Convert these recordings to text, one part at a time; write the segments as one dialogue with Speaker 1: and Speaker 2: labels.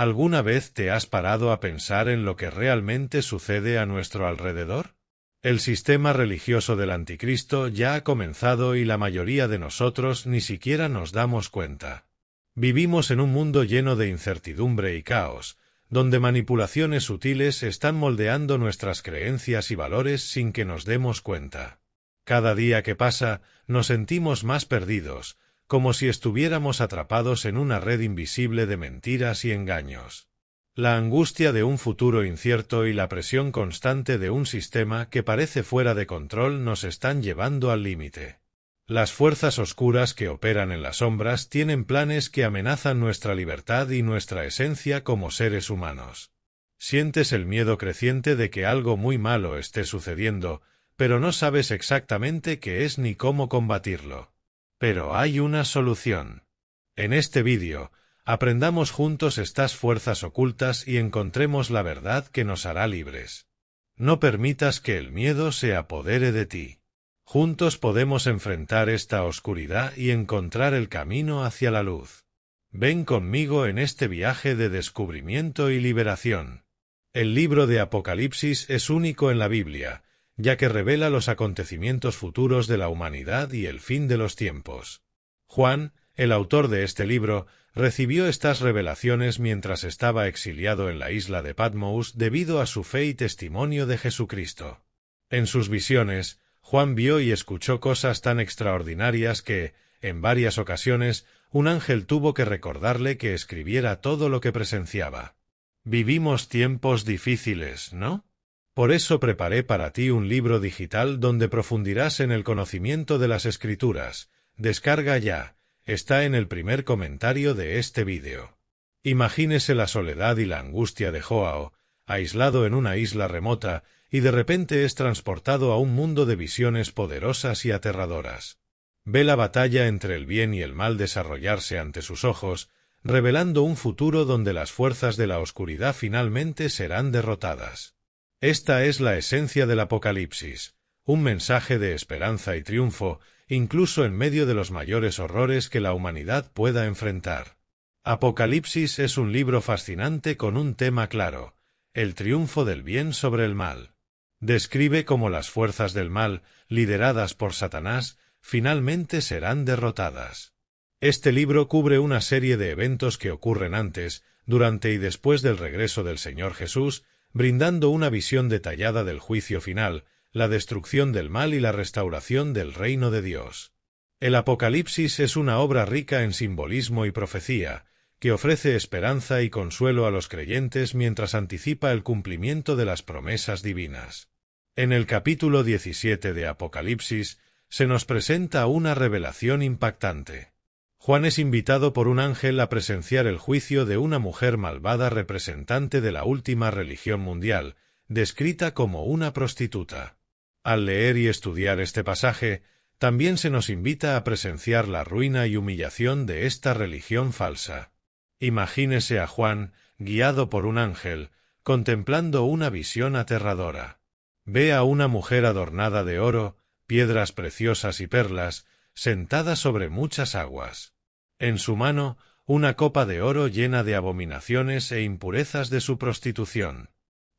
Speaker 1: ¿Alguna vez te has parado a pensar en lo que realmente sucede a nuestro alrededor? El sistema religioso del anticristo ya ha comenzado y la mayoría de nosotros ni siquiera nos damos cuenta. Vivimos en un mundo lleno de incertidumbre y caos, donde manipulaciones sutiles están moldeando nuestras creencias y valores sin que nos demos cuenta. Cada día que pasa, nos sentimos más perdidos, como si estuviéramos atrapados en una red invisible de mentiras y engaños. La angustia de un futuro incierto y la presión constante de un sistema que parece fuera de control nos están llevando al límite. Las fuerzas oscuras que operan en las sombras tienen planes que amenazan nuestra libertad y nuestra esencia como seres humanos. Sientes el miedo creciente de que algo muy malo esté sucediendo, pero no sabes exactamente qué es ni cómo combatirlo. Pero hay una solución. En este vídeo, aprendamos juntos estas fuerzas ocultas y encontremos la verdad que nos hará libres. No permitas que el miedo se apodere de ti. Juntos podemos enfrentar esta oscuridad y encontrar el camino hacia la luz. Ven conmigo en este viaje de descubrimiento y liberación. El libro de Apocalipsis es único en la Biblia, ya que revela los acontecimientos futuros de la humanidad y el fin de los tiempos. Juan, el autor de este libro, recibió estas revelaciones mientras estaba exiliado en la isla de Patmos debido a su fe y testimonio de Jesucristo. En sus visiones, Juan vio y escuchó cosas tan extraordinarias que, en varias ocasiones, un ángel tuvo que recordarle que escribiera todo lo que presenciaba. Vivimos tiempos difíciles, ¿no? Por eso preparé para ti un libro digital donde profundirás en el conocimiento de las Escrituras. Descarga ya, está en el primer comentario de este vídeo. Imagínese la soledad y la angustia de Joao, aislado en una isla remota, y de repente es transportado a un mundo de visiones poderosas y aterradoras. Ve la batalla entre el bien y el mal desarrollarse ante sus ojos, revelando un futuro donde las fuerzas de la oscuridad finalmente serán derrotadas. Esta es la esencia del Apocalipsis, un mensaje de esperanza y triunfo, incluso en medio de los mayores horrores que la humanidad pueda enfrentar. Apocalipsis es un libro fascinante con un tema claro: el triunfo del bien sobre el mal. Describe cómo las fuerzas del mal, lideradas por Satanás, finalmente serán derrotadas. Este libro cubre una serie de eventos que ocurren antes, durante y después del regreso del Señor Jesús, brindando una visión detallada del juicio final, la destrucción del mal y la restauración del reino de Dios. El Apocalipsis es una obra rica en simbolismo y profecía, que ofrece esperanza y consuelo a los creyentes mientras anticipa el cumplimiento de las promesas divinas. En el capítulo 17 de Apocalipsis se nos presenta una revelación impactante. Juan es invitado por un ángel a presenciar el juicio de una mujer malvada representante de la última religión mundial, descrita como una prostituta. Al leer y estudiar este pasaje, también se nos invita a presenciar la ruina y humillación de esta religión falsa. Imagínese a Juan, guiado por un ángel, contemplando una visión aterradora. Ve a una mujer adornada de oro, piedras preciosas y perlas, sentada sobre muchas aguas. En su mano, una copa de oro llena de abominaciones e impurezas de su prostitución.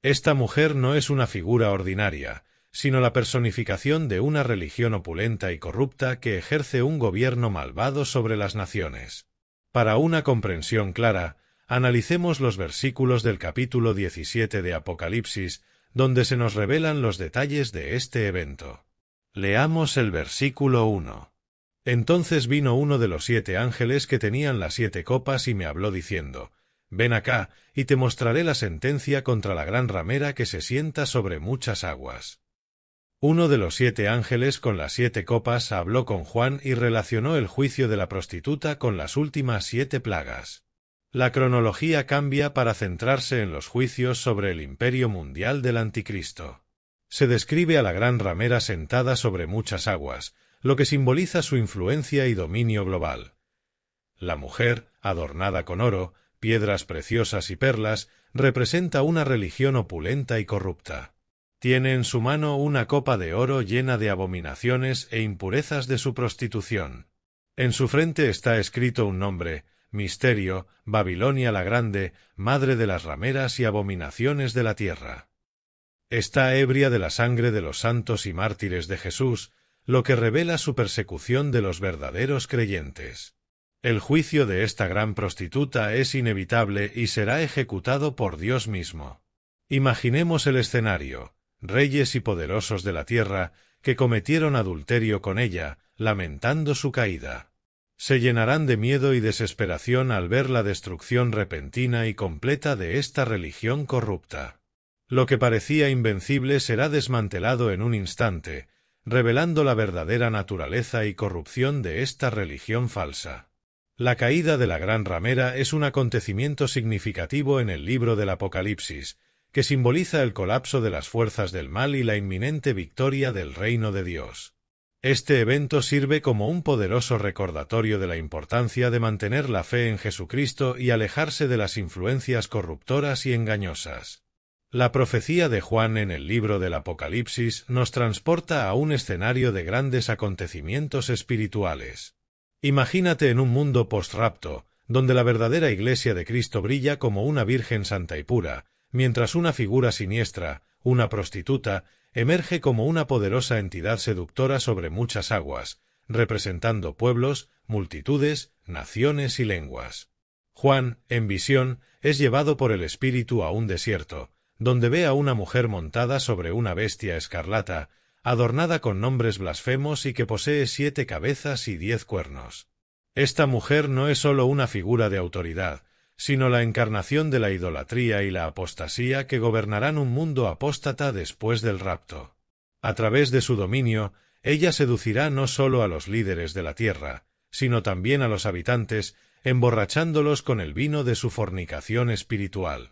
Speaker 1: Esta mujer no es una figura ordinaria, sino la personificación de una religión opulenta y corrupta que ejerce un gobierno malvado sobre las naciones. Para una comprensión clara, analicemos los versículos del capítulo 17 de Apocalipsis, donde se nos revelan los detalles de este evento. Leamos el versículo 1. Entonces vino uno de los 7 ángeles que tenían las 7 copas y me habló diciendo: Ven acá, y te mostraré la sentencia contra la gran ramera que se sienta sobre muchas aguas. Uno de los 7 ángeles con las 7 copas habló con Juan y relacionó el juicio de la prostituta con las últimas 7 plagas. La cronología cambia para centrarse en los juicios sobre el imperio mundial del anticristo. Se describe a la gran ramera sentada sobre muchas aguas, lo que simboliza su influencia y dominio global. La mujer, adornada con oro, piedras preciosas y perlas, representa una religión opulenta y corrupta. Tiene en su mano una copa de oro llena de abominaciones e impurezas de su prostitución. En su frente está escrito un nombre: Misterio, Babilonia la Grande, madre de las rameras y abominaciones de la tierra. Está ebria de la sangre de los santos y mártires de Jesús, lo que revela su persecución de los verdaderos creyentes. El juicio de esta gran prostituta es inevitable y será ejecutado por Dios mismo. Imaginemos el escenario: reyes y poderosos de la tierra que cometieron adulterio con ella, lamentando su caída. Se llenarán de miedo y desesperación al ver la destrucción repentina y completa de esta religión corrupta. Lo que parecía invencible será desmantelado en un instante, revelando la verdadera naturaleza y corrupción de esta religión falsa. La caída de la gran ramera es un acontecimiento significativo en el libro del Apocalipsis, que simboliza el colapso de las fuerzas del mal y la inminente victoria del reino de Dios. Este evento sirve como un poderoso recordatorio de la importancia de mantener la fe en Jesucristo y alejarse de las influencias corruptoras y engañosas. La profecía de Juan en el libro del Apocalipsis nos transporta a un escenario de grandes acontecimientos espirituales. Imagínate en un mundo post-rapto, donde la verdadera Iglesia de Cristo brilla como una Virgen santa y pura, mientras una figura siniestra, una prostituta, emerge como una poderosa entidad seductora sobre muchas aguas, representando pueblos, multitudes, naciones y lenguas. Juan, en visión, es llevado por el Espíritu a un desierto, donde ve a una mujer montada sobre una bestia escarlata, adornada con nombres blasfemos y que posee 7 cabezas y 10 cuernos. Esta mujer no es sólo una figura de autoridad, sino la encarnación de la idolatría y la apostasía que gobernarán un mundo apóstata después del rapto. A través de su dominio, ella seducirá no sólo a los líderes de la tierra, sino también a los habitantes, emborrachándolos con el vino de su fornicación espiritual.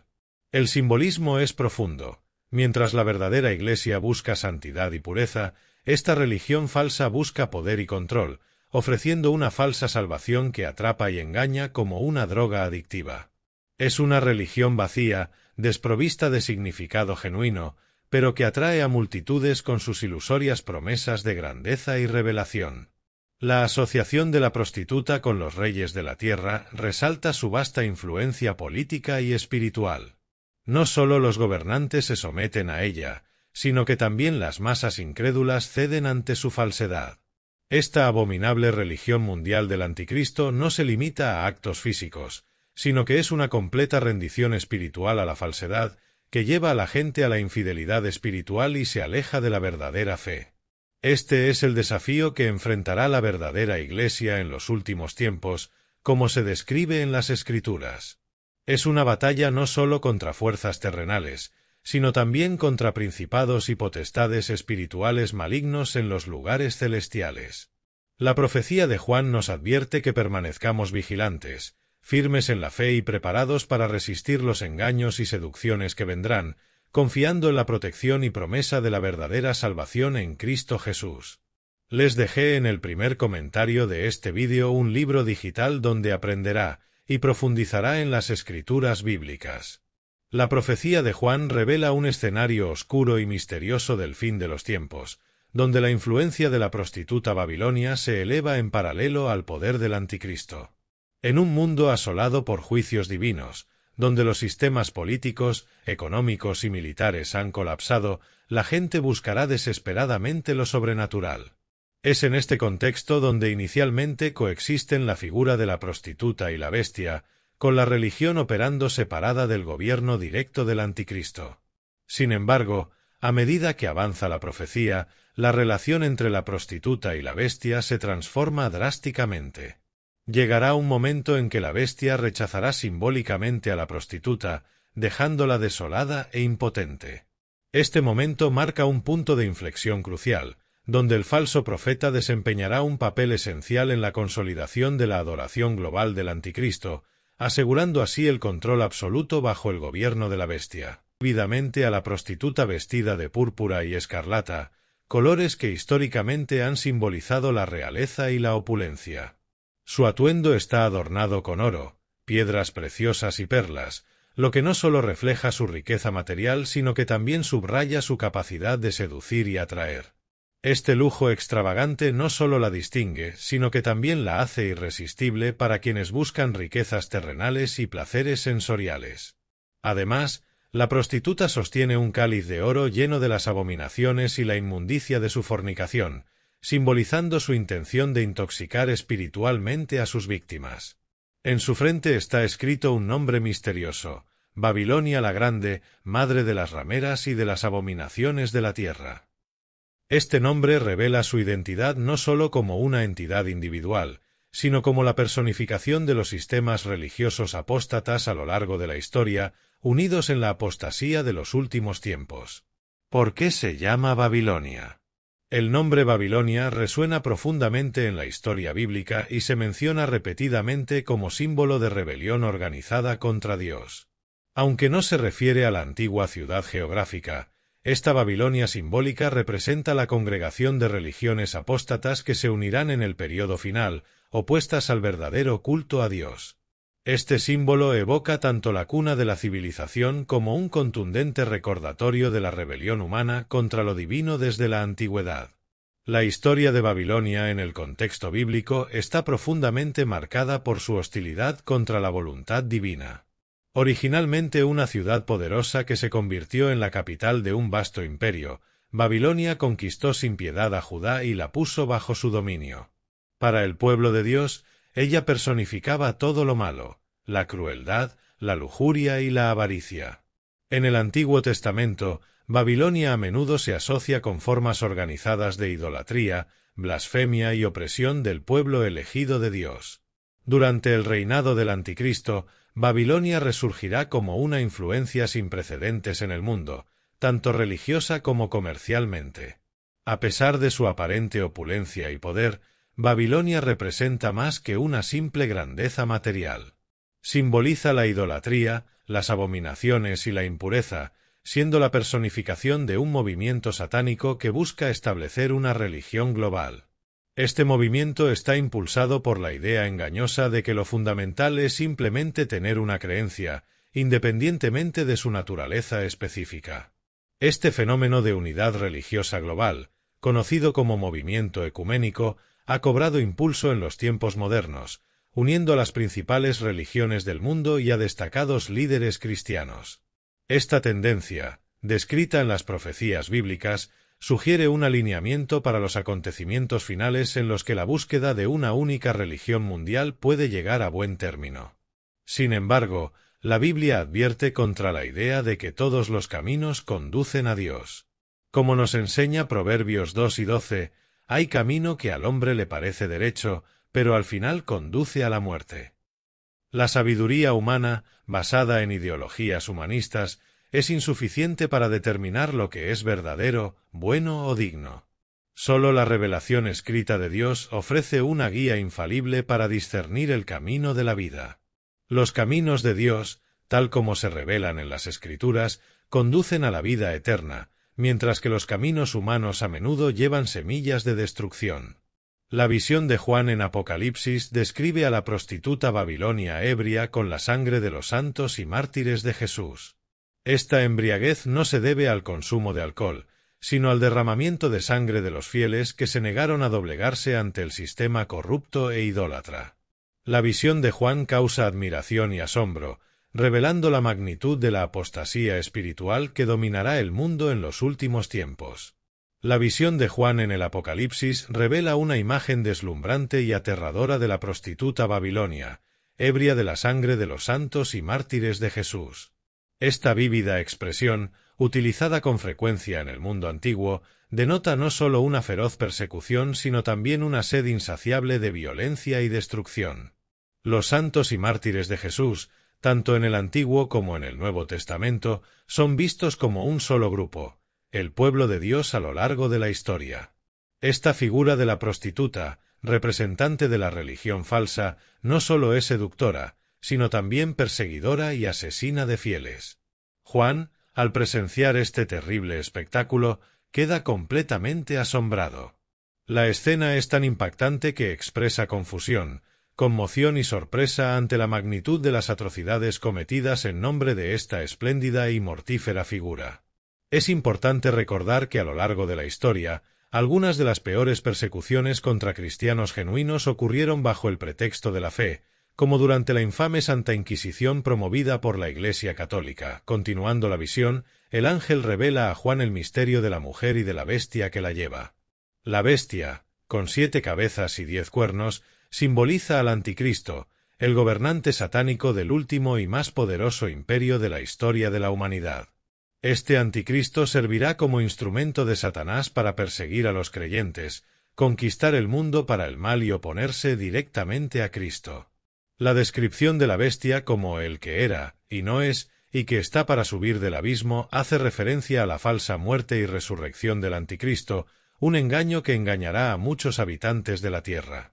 Speaker 1: El simbolismo es profundo. Mientras la verdadera Iglesia busca santidad y pureza, esta religión falsa busca poder y control, ofreciendo una falsa salvación que atrapa y engaña como una droga adictiva. Es una religión vacía, desprovista de significado genuino, pero que atrae a multitudes con sus ilusorias promesas de grandeza y revelación. La asociación de la prostituta con los reyes de la tierra resalta su vasta influencia política y espiritual. No sólo los gobernantes se someten a ella, sino que también las masas incrédulas ceden ante su falsedad. Esta abominable religión mundial del Anticristo no se limita a actos físicos, sino que es una completa rendición espiritual a la falsedad que lleva a la gente a la infidelidad espiritual y se aleja de la verdadera fe. Este es el desafío que enfrentará la verdadera Iglesia en los últimos tiempos, como se describe en las Escrituras. Es una batalla no sólo contra fuerzas terrenales, sino también contra principados y potestades espirituales malignos en los lugares celestiales. La profecía de Juan nos advierte que permanezcamos vigilantes, firmes en la fe y preparados para resistir los engaños y seducciones que vendrán, confiando en la protección y promesa de la verdadera salvación en Cristo Jesús. Les dejé en el primer comentario de este vídeo un libro digital donde aprenderá y profundizará en las escrituras bíblicas. La profecía de Juan revela un escenario oscuro y misterioso del fin de los tiempos, donde la influencia de la prostituta Babilonia se eleva en paralelo al poder del Anticristo. En un mundo asolado por juicios divinos, donde los sistemas políticos, económicos y militares han colapsado, la gente buscará desesperadamente lo sobrenatural. Es en este contexto donde inicialmente coexisten la figura de la prostituta y la bestia, con la religión operando separada del gobierno directo del Anticristo. Sin embargo, a medida que avanza la profecía, la relación entre la prostituta y la bestia se transforma drásticamente. Llegará un momento en que la bestia rechazará simbólicamente a la prostituta, dejándola desolada e impotente. Este momento marca un punto de inflexión crucial, donde el falso profeta desempeñará un papel esencial en la consolidación de la adoración global del Anticristo, asegurando así el control absoluto bajo el gobierno de la bestia. Debidamente a la prostituta vestida de púrpura y escarlata, colores que históricamente han simbolizado la realeza y la opulencia. Su atuendo está adornado con oro, piedras preciosas y perlas, lo que no solo refleja su riqueza material sino que también subraya su capacidad de seducir y atraer. Este lujo extravagante no solo la distingue, sino que también la hace irresistible para quienes buscan riquezas terrenales y placeres sensoriales. Además, la prostituta sostiene un cáliz de oro lleno de las abominaciones y la inmundicia de su fornicación, simbolizando su intención de intoxicar espiritualmente a sus víctimas. En su frente está escrito un nombre misterioso: Babilonia la Grande, madre de las rameras y de las abominaciones de la tierra. Este nombre revela su identidad no sólo como una entidad individual, sino como la personificación de los sistemas religiosos apóstatas a lo largo de la historia, unidos en la apostasía de los últimos tiempos. ¿Por qué se llama Babilonia? El nombre Babilonia resuena profundamente en la historia bíblica y se menciona repetidamente como símbolo de rebelión organizada contra Dios. Aunque no se refiere a la antigua ciudad geográfica, esta Babilonia simbólica representa la congregación de religiones apóstatas que se unirán en el período final, opuestas al verdadero culto a Dios. Este símbolo evoca tanto la cuna de la civilización como un contundente recordatorio de la rebelión humana contra lo divino desde la antigüedad. La historia de Babilonia en el contexto bíblico está profundamente marcada por su hostilidad contra la voluntad divina. Originalmente una ciudad poderosa que se convirtió en la capital de un vasto imperio, Babilonia conquistó sin piedad a Judá y la puso bajo su dominio. Para el pueblo de Dios, ella personificaba todo lo malo: la crueldad, la lujuria y la avaricia. En el Antiguo Testamento, Babilonia a menudo se asocia con formas organizadas de idolatría, blasfemia y opresión del pueblo elegido de Dios. Durante el reinado del Anticristo, Babilonia resurgirá como una influencia sin precedentes en el mundo, tanto religiosa como comercialmente. A pesar de su aparente opulencia y poder, Babilonia representa más que una simple grandeza material. Simboliza la idolatría, las abominaciones y la impureza, siendo la personificación de un movimiento satánico que busca establecer una religión global. Este movimiento está impulsado por la idea engañosa de que lo fundamental es simplemente tener una creencia, independientemente de su naturaleza específica. Este fenómeno de unidad religiosa global, conocido como movimiento ecuménico, ha cobrado impulso en los tiempos modernos, uniendo a las principales religiones del mundo y a destacados líderes cristianos. Esta tendencia, descrita en las profecías bíblicas, sugiere un alineamiento para los acontecimientos finales en los que la búsqueda de una única religión mundial puede llegar a buen término. Sin embargo, la Biblia advierte contra la idea de que todos los caminos conducen a Dios. Como nos enseña Proverbios 2:12, hay camino que al hombre le parece derecho, pero al final conduce a la muerte. La sabiduría humana, basada en ideologías humanistas, es insuficiente para determinar lo que es verdadero, bueno o digno. Solo la revelación escrita de Dios ofrece una guía infalible para discernir el camino de la vida. Los caminos de Dios, tal como se revelan en las Escrituras, conducen a la vida eterna, mientras que los caminos humanos a menudo llevan semillas de destrucción. La visión de Juan en Apocalipsis describe a la prostituta Babilonia ebria con la sangre de los santos y mártires de Jesús. Esta embriaguez no se debe al consumo de alcohol, sino al derramamiento de sangre de los fieles que se negaron a doblegarse ante el sistema corrupto e idólatra. La visión de Juan causa admiración y asombro, revelando la magnitud de la apostasía espiritual que dominará el mundo en los últimos tiempos. La visión de Juan en el Apocalipsis revela una imagen deslumbrante y aterradora de la prostituta Babilonia, ebria de la sangre de los santos y mártires de Jesús. Esta vívida expresión, utilizada con frecuencia en el mundo antiguo, denota no sólo una feroz persecución, sino también una sed insaciable de violencia y destrucción. Los santos y mártires de Jesús, tanto en el Antiguo como en el Nuevo Testamento, son vistos como un solo grupo, el pueblo de Dios a lo largo de la historia. Esta figura de la prostituta, representante de la religión falsa, no sólo es seductora, sino también perseguidora y asesina de fieles. Juan, al presenciar este terrible espectáculo, queda completamente asombrado. La escena es tan impactante que expresa confusión, conmoción y sorpresa ante la magnitud de las atrocidades cometidas en nombre de esta espléndida y mortífera figura. Es importante recordar que a lo largo de la historia, Algunas de las peores persecuciones contra cristianos genuinos ocurrieron bajo el pretexto de la fe, como durante la infame Santa Inquisición promovida por la Iglesia Católica. Continuando la visión, el ángel revela a Juan el misterio de la mujer y de la bestia que la lleva. La bestia, con 7 cabezas y 10 cuernos, simboliza al Anticristo, el gobernante satánico del último y más poderoso imperio de la historia de la humanidad. Este Anticristo servirá como instrumento de Satanás para perseguir a los creyentes, conquistar el mundo para el mal y oponerse directamente a Cristo. La descripción de la bestia como el que era, y no es, y que está para subir del abismo, hace referencia a la falsa muerte y resurrección del Anticristo, un engaño que engañará a muchos habitantes de la tierra.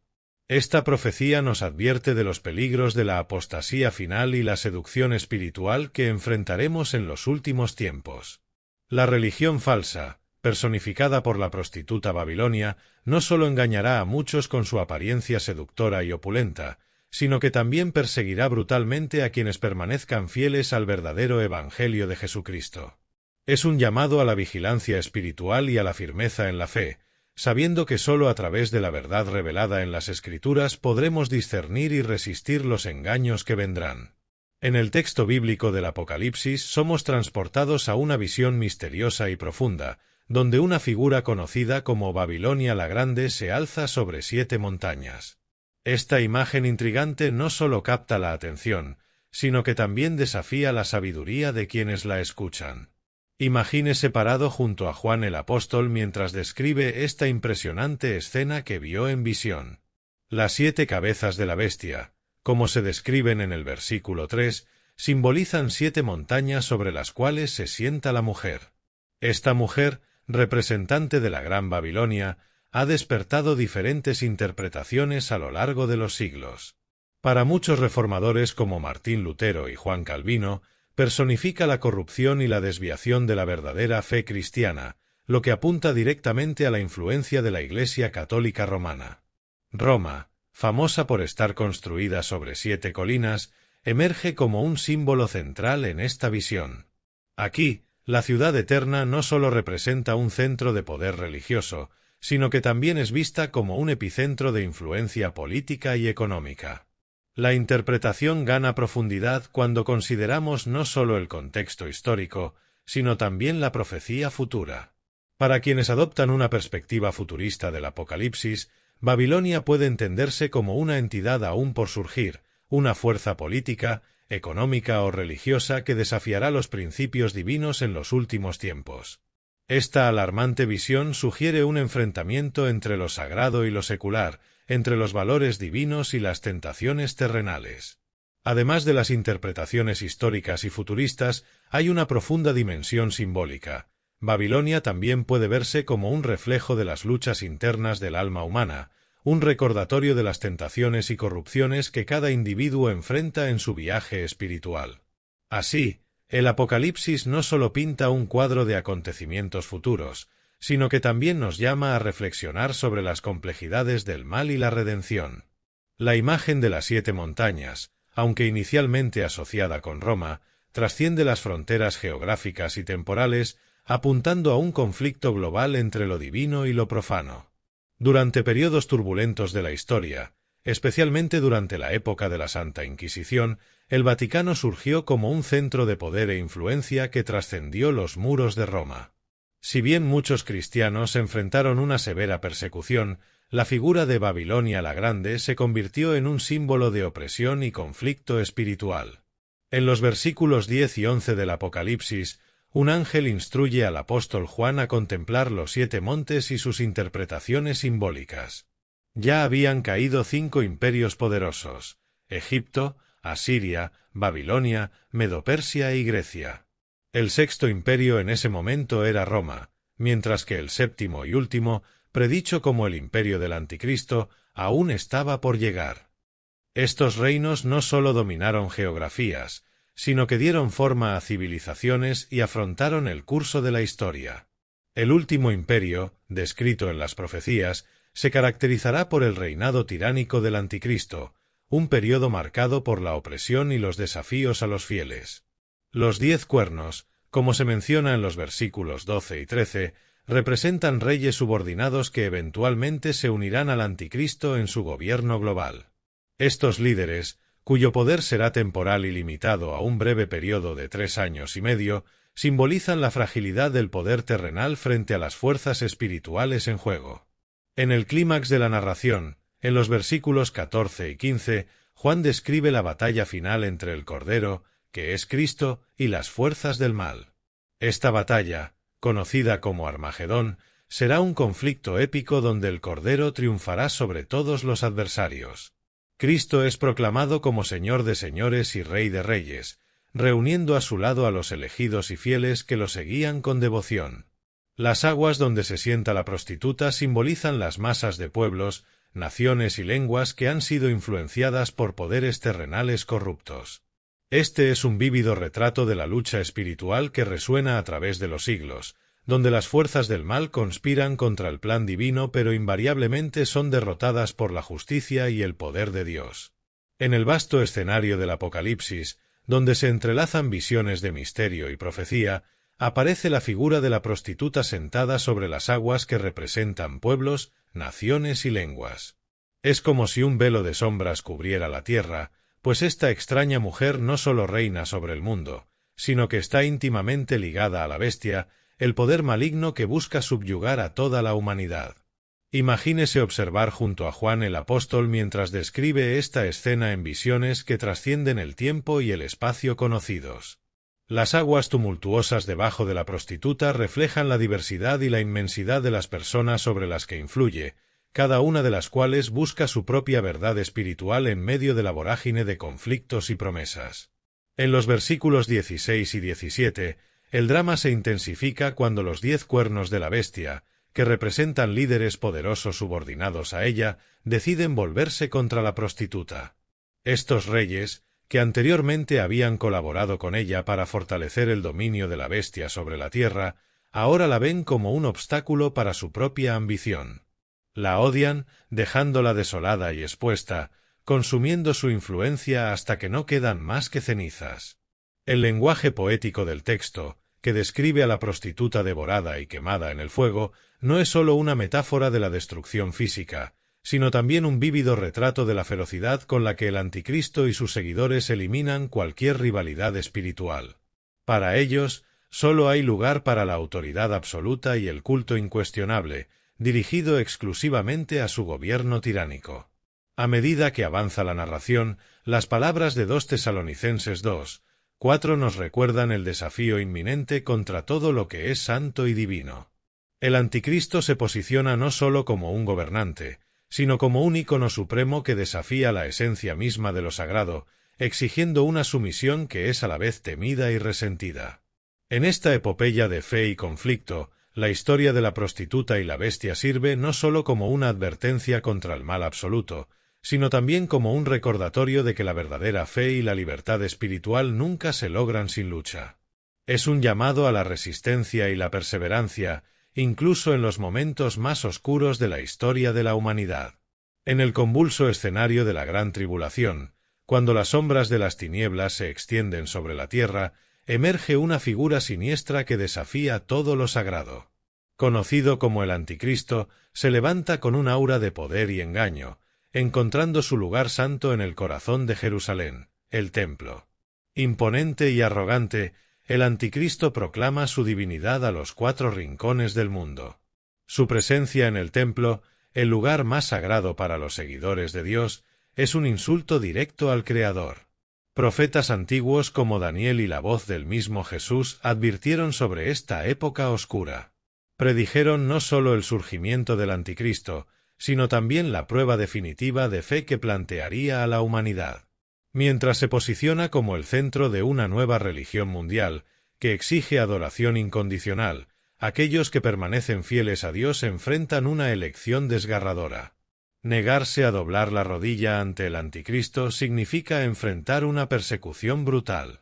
Speaker 1: Esta profecía nos advierte de los peligros de la apostasía final y la seducción espiritual que enfrentaremos en los últimos tiempos. La religión falsa, personificada por la prostituta Babilonia, no solo engañará a muchos con su apariencia seductora y opulenta, sino que también perseguirá brutalmente a quienes permanezcan fieles al verdadero Evangelio de Jesucristo. Es un llamado a la vigilancia espiritual y a la firmeza en la fe, sabiendo que sólo a través de la verdad revelada en las Escrituras podremos discernir y resistir los engaños que vendrán. En el texto bíblico del Apocalipsis somos transportados a una visión misteriosa y profunda, donde una figura conocida como Babilonia la Grande se alza sobre 7 montañas. Esta imagen intrigante no solo capta la atención, sino que también desafía la sabiduría de quienes la escuchan. Imagínese parado junto a Juan el apóstol mientras describe esta impresionante escena que vio en visión. Las 7 cabezas de la bestia, como se describen en el versículo 3, simbolizan 7 montañas sobre las cuales se sienta la mujer. Esta mujer, representante de la Gran Babilonia, ha despertado diferentes interpretaciones a lo largo de los siglos. Para muchos reformadores como Martín Lutero y Juan Calvino, personifica la corrupción y la desviación de la verdadera fe cristiana, lo que apunta directamente a la influencia de la Iglesia Católica Romana. Roma, famosa por estar construida sobre 7 colinas, emerge como un símbolo central en esta visión. Aquí, la ciudad eterna no solo representa un centro de poder religioso, sino que también es vista como un epicentro de influencia política y económica. La interpretación gana profundidad cuando consideramos no solo el contexto histórico, sino también la profecía futura. Para quienes adoptan una perspectiva futurista del Apocalipsis, Babilonia puede entenderse como una entidad aún por surgir, una fuerza política, económica o religiosa que desafiará los principios divinos en los últimos tiempos. Esta alarmante visión sugiere un enfrentamiento entre lo sagrado y lo secular, entre los valores divinos y las tentaciones terrenales. Además de las interpretaciones históricas y futuristas, hay una profunda dimensión simbólica. Babilonia también puede verse como un reflejo de las luchas internas del alma humana, un recordatorio de las tentaciones y corrupciones que cada individuo enfrenta en su viaje espiritual. Así, el Apocalipsis no solo pinta un cuadro de acontecimientos futuros, sino que también nos llama a reflexionar sobre las complejidades del mal y la redención. La imagen de las 7 montañas, aunque inicialmente asociada con Roma, trasciende las fronteras geográficas y temporales, apuntando a un conflicto global entre lo divino y lo profano. Durante periodos turbulentos de la historia, especialmente durante la época de la Santa Inquisición, el Vaticano surgió como un centro de poder e influencia que trascendió los muros de Roma. Si bien muchos cristianos enfrentaron una severa persecución, la figura de Babilonia la Grande se convirtió en un símbolo de opresión y conflicto espiritual. En los versículos 10 y 11 del Apocalipsis, un ángel instruye al apóstol Juan a contemplar los 7 montes y sus interpretaciones simbólicas. Ya habían caído 5 imperios poderosos: Egipto, Asiria, Babilonia, Medo-Persia y Grecia. El 6º imperio en ese momento era Roma, mientras que el 7º y último, predicho como el imperio del Anticristo, aún estaba por llegar. Estos reinos no solo dominaron geografías, sino que dieron forma a civilizaciones y afrontaron el curso de la historia. El último imperio, descrito en las profecías, se caracterizará por el reinado tiránico del Anticristo, un periodo marcado por la opresión y los desafíos a los fieles. Los 10 cuernos, como se menciona en los versículos 12 y 13, representan reyes subordinados que eventualmente se unirán al Anticristo en su gobierno global. Estos líderes, cuyo poder será temporal y limitado a un breve periodo de 3 años y medio, simbolizan la fragilidad del poder terrenal frente a las fuerzas espirituales en juego. En el clímax de la narración, en los versículos 14 y 15, Juan describe la batalla final entre el Cordero, que es Cristo, y las fuerzas del mal. Esta batalla, conocida como Armagedón, será un conflicto épico donde el Cordero triunfará sobre todos los adversarios. Cristo es proclamado como Señor de señores y Rey de reyes, reuniendo a su lado a los elegidos y fieles que lo seguían con devoción. Las aguas donde se sienta la prostituta simbolizan las masas de pueblos, naciones y lenguas que han sido influenciadas por poderes terrenales corruptos. Este es un vívido retrato de la lucha espiritual que resuena a través de los siglos, donde las fuerzas del mal conspiran contra el plan divino pero invariablemente son derrotadas por la justicia y el poder de Dios. En el vasto escenario del Apocalipsis, donde se entrelazan visiones de misterio y profecía, aparece la figura de la prostituta sentada sobre las aguas que representan pueblos, naciones y lenguas. Es como si un velo de sombras cubriera la tierra, pues esta extraña mujer no solo reina sobre el mundo, sino que está íntimamente ligada a la bestia, el poder maligno que busca subyugar a toda la humanidad. Imagínese observar junto a Juan el apóstol mientras describe esta escena en visiones que trascienden el tiempo y el espacio conocidos. Las aguas tumultuosas debajo de la prostituta reflejan la diversidad y la inmensidad de las personas sobre las que influye, cada una de las cuales busca su propia verdad espiritual en medio de la vorágine de conflictos y promesas. En los versículos 16 y 17, el drama se intensifica cuando los 10 cuernos de la bestia, que representan líderes poderosos subordinados a ella, deciden volverse contra la prostituta. Estos reyes, que anteriormente habían colaborado con ella para fortalecer el dominio de la bestia sobre la tierra, ahora la ven como un obstáculo para su propia ambición. La odian, dejándola desolada y expuesta, consumiendo su influencia hasta que no quedan más que cenizas. El lenguaje poético del texto, que describe a la prostituta devorada y quemada en el fuego, no es sólo una metáfora de la destrucción física, sino también un vívido retrato de la ferocidad con la que el Anticristo y sus seguidores eliminan cualquier rivalidad espiritual. Para ellos, sólo hay lugar para la autoridad absoluta y el culto incuestionable, dirigido exclusivamente a su gobierno tiránico. A medida que avanza la narración, las palabras de 2 Tesalonicenses 2:4 nos recuerdan el desafío inminente contra todo lo que es santo y divino. El Anticristo se posiciona no sólo como un gobernante, sino como un ícono supremo que desafía la esencia misma de lo sagrado, exigiendo una sumisión que es a la vez temida y resentida. En esta epopeya de fe y conflicto, la historia de la prostituta y la bestia sirve no sólo como una advertencia contra el mal absoluto, sino también como un recordatorio de que la verdadera fe y la libertad espiritual nunca se logran sin lucha. Es un llamado a la resistencia y la perseverancia, incluso en los momentos más oscuros de la historia de la humanidad. En el convulso escenario de la Gran Tribulación, cuando las sombras de las tinieblas se extienden sobre la tierra, emerge una figura siniestra que desafía todo lo sagrado. Conocido como el Anticristo, se levanta con un aura de poder y engaño, encontrando su lugar santo en el corazón de Jerusalén, el templo. Imponente y arrogante, el Anticristo proclama su divinidad a los 4 rincones del mundo. Su presencia en el templo, el lugar más sagrado para los seguidores de Dios, es un insulto directo al Creador. Profetas antiguos como Daniel y la voz del mismo Jesús advirtieron sobre esta época oscura. Predijeron no sólo el surgimiento del Anticristo, sino también la prueba definitiva de fe que plantearía a la humanidad. Mientras se posiciona como el centro de una nueva religión mundial, que exige adoración incondicional, aquellos que permanecen fieles a Dios enfrentan una elección desgarradora. Negarse a doblar la rodilla ante el Anticristo significa enfrentar una persecución brutal.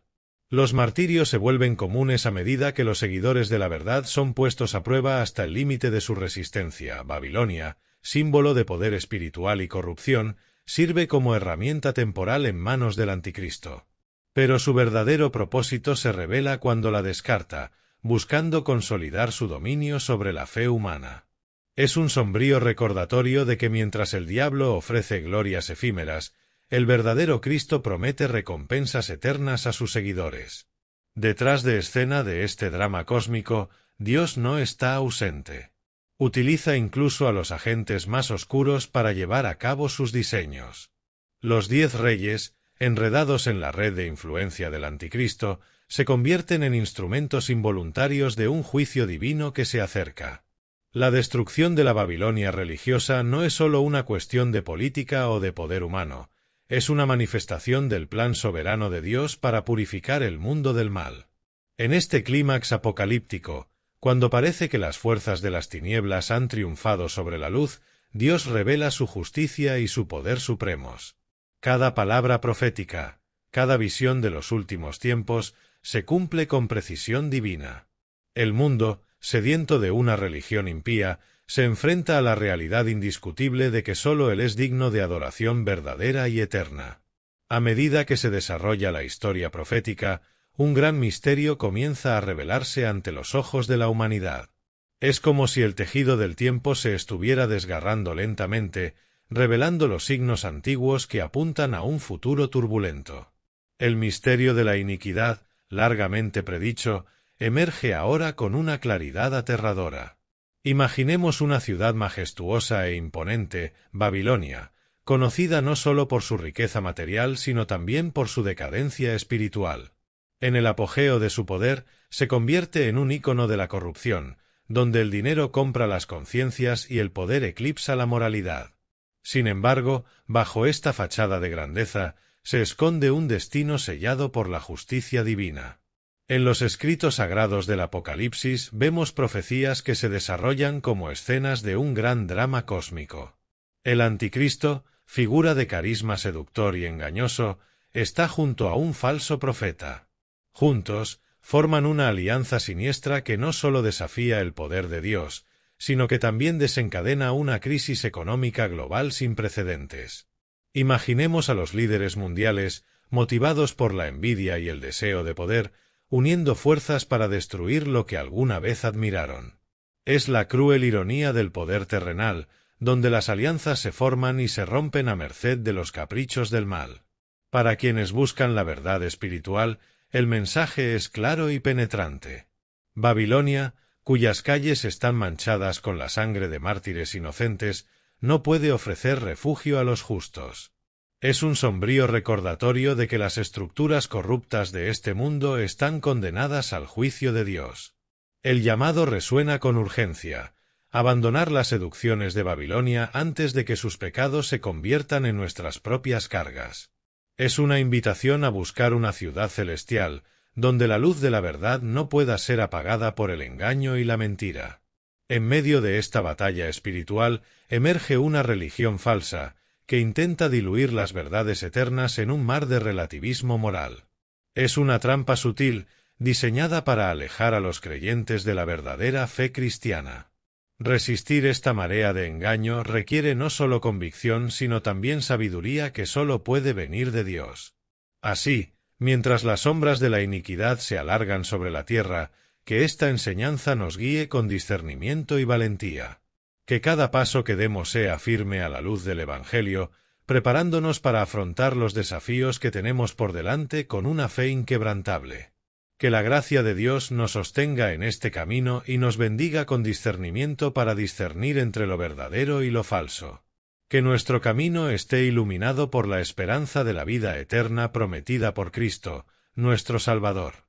Speaker 1: Los martirios se vuelven comunes a medida que los seguidores de la verdad son puestos a prueba hasta el límite de su resistencia. Babilonia, símbolo de poder espiritual y corrupción, sirve como herramienta temporal en manos del Anticristo. Pero su verdadero propósito se revela cuando la descarta, buscando consolidar su dominio sobre la fe humana. Es un sombrío recordatorio de que mientras el diablo ofrece glorias efímeras, el verdadero Cristo promete recompensas eternas a sus seguidores. Detrás de escena de este drama cósmico, Dios no está ausente. Utiliza incluso a los agentes más oscuros para llevar a cabo sus diseños. Los 10 reyes, enredados en la red de influencia del Anticristo, se convierten en instrumentos involuntarios de un juicio divino que se acerca. La destrucción de la Babilonia religiosa no es sólo una cuestión de política o de poder humano, es una manifestación del plan soberano de Dios para purificar el mundo del mal. En este clímax apocalíptico, cuando parece que las fuerzas de las tinieblas han triunfado sobre la luz, Dios revela su justicia y su poder supremos. Cada palabra profética, cada visión de los últimos tiempos, se cumple con precisión divina. El mundo, sediento de una religión impía, se enfrenta a la realidad indiscutible de que sólo Él es digno de adoración verdadera y eterna. A medida que se desarrolla la historia profética, un gran misterio comienza a revelarse ante los ojos de la humanidad. Es como si el tejido del tiempo se estuviera desgarrando lentamente, revelando los signos antiguos que apuntan a un futuro turbulento. El misterio de la iniquidad, largamente predicho, emerge ahora con una claridad aterradora. Imaginemos una ciudad majestuosa e imponente, Babilonia, conocida no sólo por su riqueza material sino también por su decadencia espiritual. En el apogeo de su poder, se convierte en un ícono de la corrupción, donde el dinero compra las conciencias y el poder eclipsa la moralidad. Sin embargo, bajo esta fachada de grandeza, se esconde un destino sellado por la justicia divina. En los escritos sagrados del Apocalipsis vemos profecías que se desarrollan como escenas de un gran drama cósmico. El Anticristo, figura de carisma seductor y engañoso, está junto a un falso profeta. Juntos, forman una alianza siniestra que no sólo desafía el poder de Dios, sino que también desencadena una crisis económica global sin precedentes. Imaginemos a los líderes mundiales, motivados por la envidia y el deseo de poder, uniendo fuerzas para destruir lo que alguna vez admiraron. Es la cruel ironía del poder terrenal, donde las alianzas se forman y se rompen a merced de los caprichos del mal. Para quienes buscan la verdad espiritual, el mensaje es claro y penetrante. Babilonia, cuyas calles están manchadas con la sangre de mártires inocentes, no puede ofrecer refugio a los justos. Es un sombrío recordatorio de que las estructuras corruptas de este mundo están condenadas al juicio de Dios. El llamado resuena con urgencia: abandonar las seducciones de Babilonia antes de que sus pecados se conviertan en nuestras propias cargas. Es una invitación a buscar una ciudad celestial, donde la luz de la verdad no pueda ser apagada por el engaño y la mentira. En medio de esta batalla espiritual emerge una religión falsa, que intenta diluir las verdades eternas en un mar de relativismo moral. Es una trampa sutil, diseñada para alejar a los creyentes de la verdadera fe cristiana. Resistir esta marea de engaño requiere no solo convicción, sino también sabiduría que solo puede venir de Dios. Así, mientras las sombras de la iniquidad se alargan sobre la tierra, que esta enseñanza nos guíe con discernimiento y valentía. Que cada paso que demos sea firme a la luz del Evangelio, preparándonos para afrontar los desafíos que tenemos por delante con una fe inquebrantable. Que la gracia de Dios nos sostenga en este camino y nos bendiga con discernimiento para discernir entre lo verdadero y lo falso. Que nuestro camino esté iluminado por la esperanza de la vida eterna prometida por Cristo, nuestro Salvador.